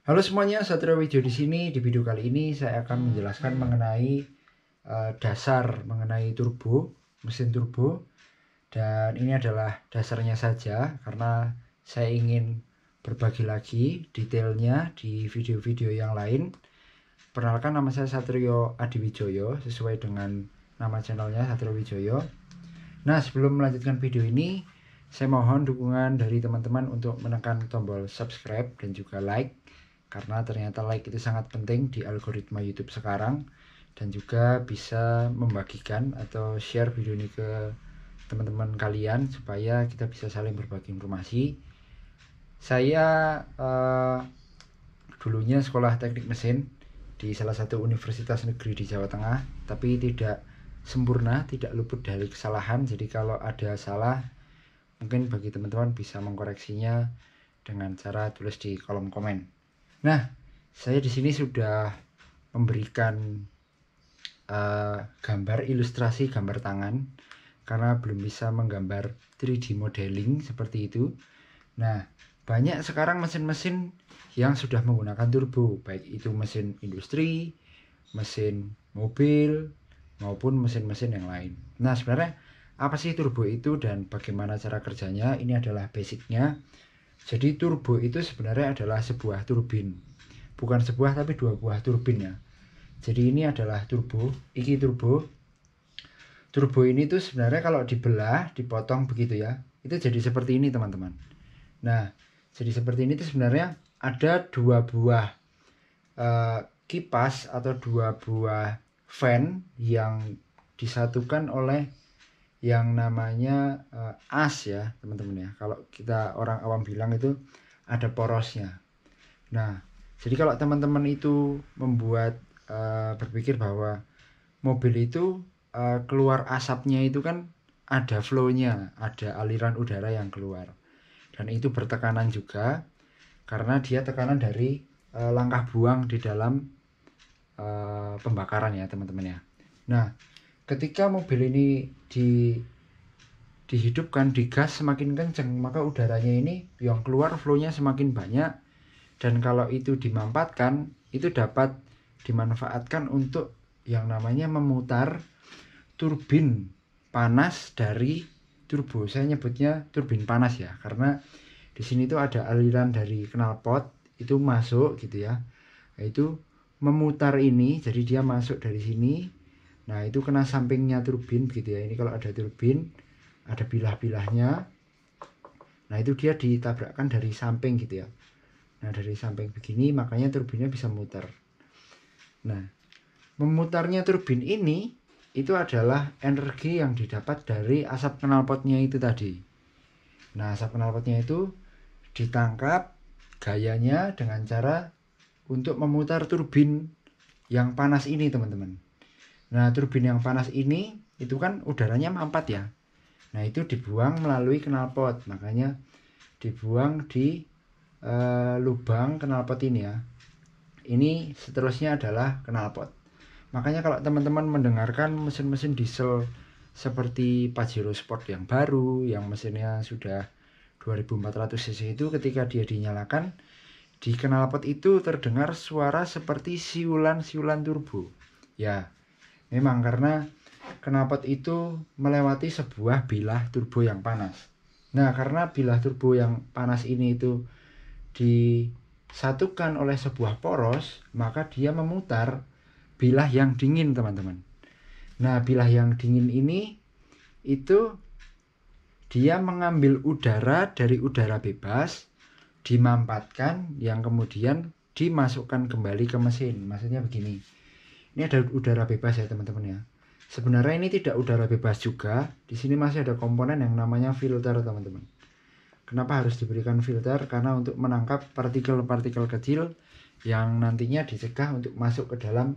Halo semuanya, Satrio Widjo di sini. Di video kali ini saya akan menjelaskan mengenai dasar mengenai mesin turbo. Dan ini adalah dasarnya saja karena saya ingin berbagi lagi detailnya di video-video yang lain. Perkenalkan, nama saya Satrio Adiwijoyo sesuai dengan nama channelnya Satrio Wijoyo. Nah, sebelum melanjutkan video ini, saya mohon dukungan dari teman-teman untuk menekan tombol subscribe dan juga like, karena ternyata like itu sangat penting di algoritma YouTube sekarang, dan juga bisa membagikan atau share video ini ke teman-teman kalian supaya kita bisa saling berbagi informasi. Saya dulunya sekolah teknik mesin di salah satu universitas negeri di Jawa Tengah, tapi tidak sempurna, tidak luput dari kesalahan. Jadi kalau ada salah, mungkin bagi teman-teman bisa mengkoreksinya dengan cara tulis di kolom komen. Nah, saya di sini sudah memberikan gambar ilustrasi gambar tangan karena belum bisa menggambar 3D modeling seperti itu. Nah, banyak sekarang mesin-mesin yang sudah menggunakan turbo, baik itu mesin industri, mesin mobil, maupun mesin-mesin yang lain. Nah, sebenarnya apa sih turbo itu dan bagaimana cara kerjanya? Ini adalah basicnya. Jadi turbo itu sebenarnya adalah sebuah turbin, bukan sebuah tapi dua buah turbin ya. Jadi ini adalah turbo, iki turbo. Turbo ini tuh sebenarnya kalau dibelah, dipotong begitu ya, itu jadi seperti ini teman-teman. Nah, jadi seperti ini tuh sebenarnya ada dua buah kipas atau dua buah fan yang disatukan oleh yang namanya as ya teman-teman ya. Kalau kita orang awam bilang itu ada porosnya. Nah, jadi kalau teman-teman itu membuat berpikir bahwa mobil itu keluar asapnya itu kan ada flow-nya, ada aliran udara yang keluar. Dan itu bertekanan juga karena dia tekanan dari langkah buang di dalam pembakaran ya teman-teman ya. Nah, ketika mobil ini dihidupkan, digas semakin kenceng, maka udaranya ini yang keluar flow-nya semakin banyak. Dan kalau itu dimampatkan, itu dapat dimanfaatkan untuk yang namanya memutar turbin panas dari turbo. Saya nyebutnya turbin panas ya, karena di sini tuh ada aliran dari knalpot itu masuk gitu ya. Nah, itu memutar ini, jadi dia masuk dari sini. Nah, itu kena sampingnya turbin begitu ya. Ini kalau ada turbin, ada bilah-bilahnya. Nah, itu dia ditabrakkan dari samping gitu ya. Nah, dari samping begini makanya turbinnya bisa muter. Nah, memutarnya turbin ini itu adalah energi yang didapat dari asap knalpotnya itu tadi. Nah, asap knalpotnya itu ditangkap gayanya dengan cara untuk memutar turbin yang panas ini teman-teman. Nah, turbin yang panas ini itu kan udaranya mampat ya. Nah, itu dibuang melalui knalpot, makanya dibuang di lubang knalpot ini ya. Ini seterusnya adalah knalpot. Makanya kalau teman-teman mendengarkan mesin-mesin diesel seperti Pajero Sport yang baru, yang mesinnya sudah 2400 cc itu, ketika dia dinyalakan, di knalpot itu terdengar suara seperti siulan-siulan turbo. Ya, memang karena knalpot itu melewati sebuah bilah turbo yang panas. Nah, karena bilah turbo yang panas ini itu disatukan oleh sebuah poros, maka dia memutar bilah yang dingin teman-teman. Nah, bilah yang dingin ini itu dia mengambil udara dari udara bebas, dimampatkan, yang kemudian dimasukkan kembali ke mesin. Maksudnya begini, ini ada udara bebas ya teman-teman ya. Sebenarnya ini tidak udara bebas juga. Di sini masih ada komponen yang namanya filter teman-teman. Kenapa harus diberikan filter? Karena untuk menangkap partikel-partikel kecil yang nantinya dicegah untuk masuk ke dalam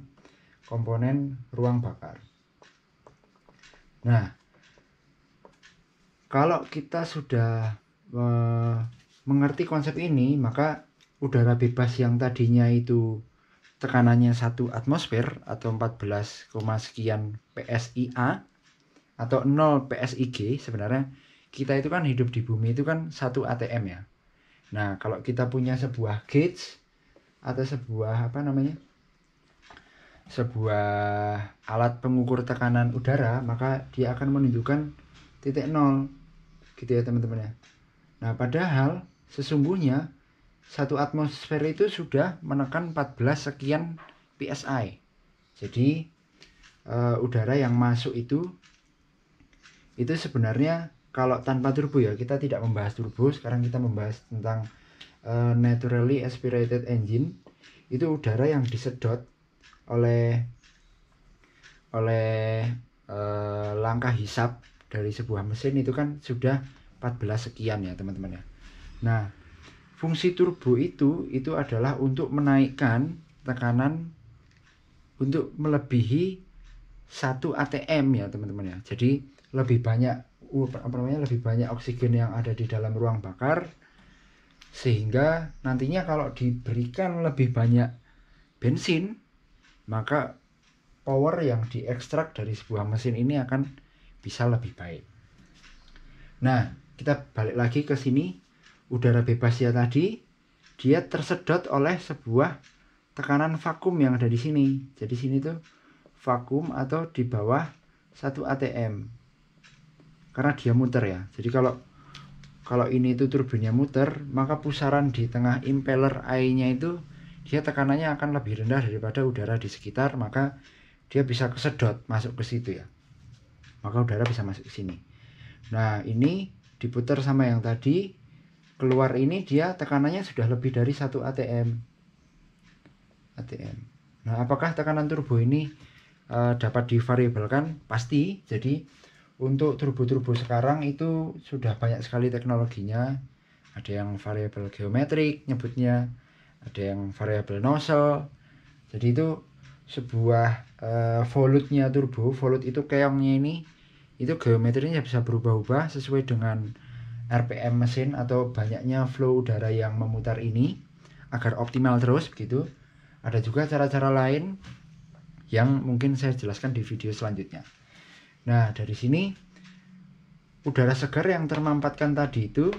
komponen ruang bakar. Nah, kalau kita sudah mengerti konsep ini, maka udara bebas yang tadinya itu tekanannya 1 atmosfer atau 14, sekian PSIA atau 0 PSIG, sebenarnya kita itu kan hidup di bumi itu kan 1 ATM ya. Nah, kalau kita punya sebuah gauge atau sebuah sebuah alat pengukur tekanan udara, maka dia akan menunjukkan titik nol gitu ya teman-teman ya. Nah padahal sesungguhnya satu atmosfer itu sudah menekan 14 sekian PSI. Jadi udara yang masuk itu sebenarnya kalau tanpa turbo ya, kita tidak membahas turbo, sekarang kita membahas tentang naturally aspirated engine. Itu udara yang disedot oleh langkah hisap dari sebuah mesin itu kan sudah 14 sekian ya teman-teman ya. Nah fungsi turbo itu adalah untuk menaikkan tekanan untuk melebihi 1 atm ya teman-teman ya. Jadi lebih banyak lebih banyak oksigen yang ada di dalam ruang bakar, sehingga nantinya kalau diberikan lebih banyak bensin, maka power yang diekstrak dari sebuah mesin ini akan bisa lebih baik. Nah kita balik lagi ke sini. Udara bebas ya tadi, dia tersedot oleh sebuah tekanan vakum yang ada di sini. Jadi sini tuh vakum atau di bawah 1 atm. Karena dia muter ya. Jadi kalau ini itu turbinnya muter, maka pusaran di tengah impeller I-nya itu dia tekanannya akan lebih rendah daripada udara di sekitar, maka dia bisa kesedot masuk ke situ ya. Maka udara bisa masuk ke sini. Nah, ini diputar sama yang tadi, keluar ini dia tekanannya sudah lebih dari 1 atm. Nah, apakah tekanan turbo ini dapat divariabelkan? Pasti. Jadi untuk turbo-turbo sekarang itu sudah banyak sekali teknologinya. Ada yang variabel geometrik nyebutnya, ada yang variabel nozzle. Jadi itu sebuah volute-nya turbo, volute itu keongnya ini, itu geometrinya bisa berubah-ubah sesuai dengan RPM mesin atau banyaknya flow udara yang memutar ini agar optimal terus begitu. Ada juga cara-cara lain yang mungkin saya jelaskan di video selanjutnya. Nah dari sini udara segar yang termampatkan tadi itu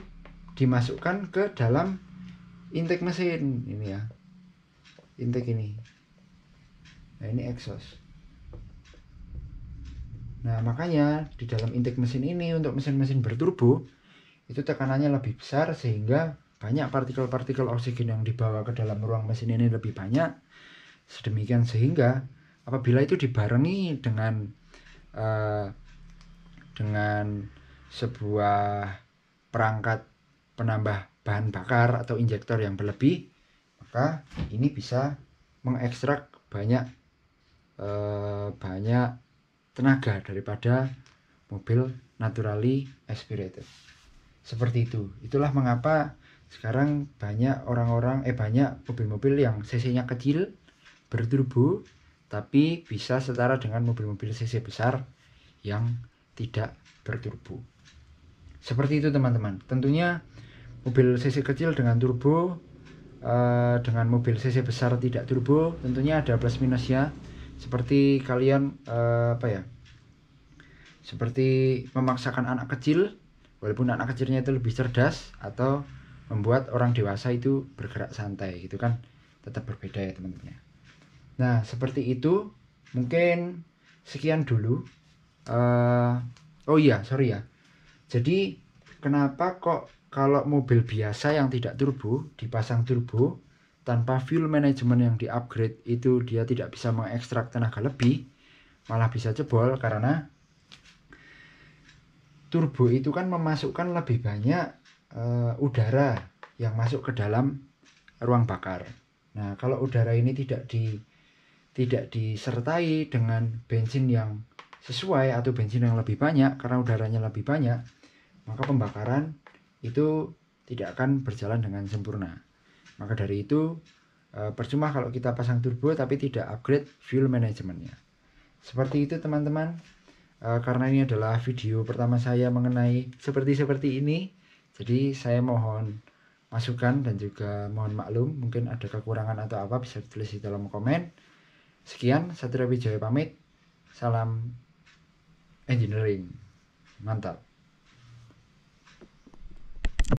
dimasukkan ke dalam intake mesin ini ya, intake ini. Nah ini exhaust. Nah makanya di dalam intake mesin ini untuk mesin-mesin berturbo itu tekanannya lebih besar, sehingga banyak partikel-partikel oksigen yang dibawa ke dalam ruang mesin ini lebih banyak. Sedemikian sehingga apabila itu dibarengi dengan sebuah perangkat penambah bahan bakar atau injektor yang berlebih, maka ini bisa mengekstrak banyak tenaga daripada mobil naturally aspirated. Seperti itu. Itulah mengapa sekarang banyak banyak mobil-mobil yang cc-nya kecil berturbo tapi bisa setara dengan mobil-mobil cc besar yang tidak berturbo. Seperti itu teman-teman. Tentunya mobil cc kecil dengan turbo dengan mobil cc besar tidak turbo tentunya ada plus minusnya. Seperti kalian seperti memaksakan anak kecil, walaupun anak kecilnya itu lebih cerdas, atau membuat orang dewasa itu bergerak santai gitu kan, tetap berbeda ya teman-teman. Nah seperti itu, mungkin sekian dulu. Jadi kenapa kok kalau mobil biasa yang tidak turbo dipasang turbo tanpa fuel management yang di-upgrade itu dia tidak bisa mengekstrak tenaga lebih, malah bisa jebol? Karena turbo itu kan memasukkan lebih banyak udara yang masuk ke dalam ruang bakar. Nah, kalau udara ini tidak disertai dengan bensin yang sesuai atau bensin yang lebih banyak, karena udaranya lebih banyak, maka pembakaran itu tidak akan berjalan dengan sempurna. Maka dari itu percuma kalau kita pasang turbo tapi tidak upgrade fuel manajemennya. Seperti itu teman-teman. Karena ini adalah video pertama saya mengenai seperti ini, jadi saya mohon masukan dan juga mohon maklum, mungkin ada kekurangan atau apa bisa ditulis di dalam komen. Sekian, Satria Wijaya pamit. Salam engineering, mantap.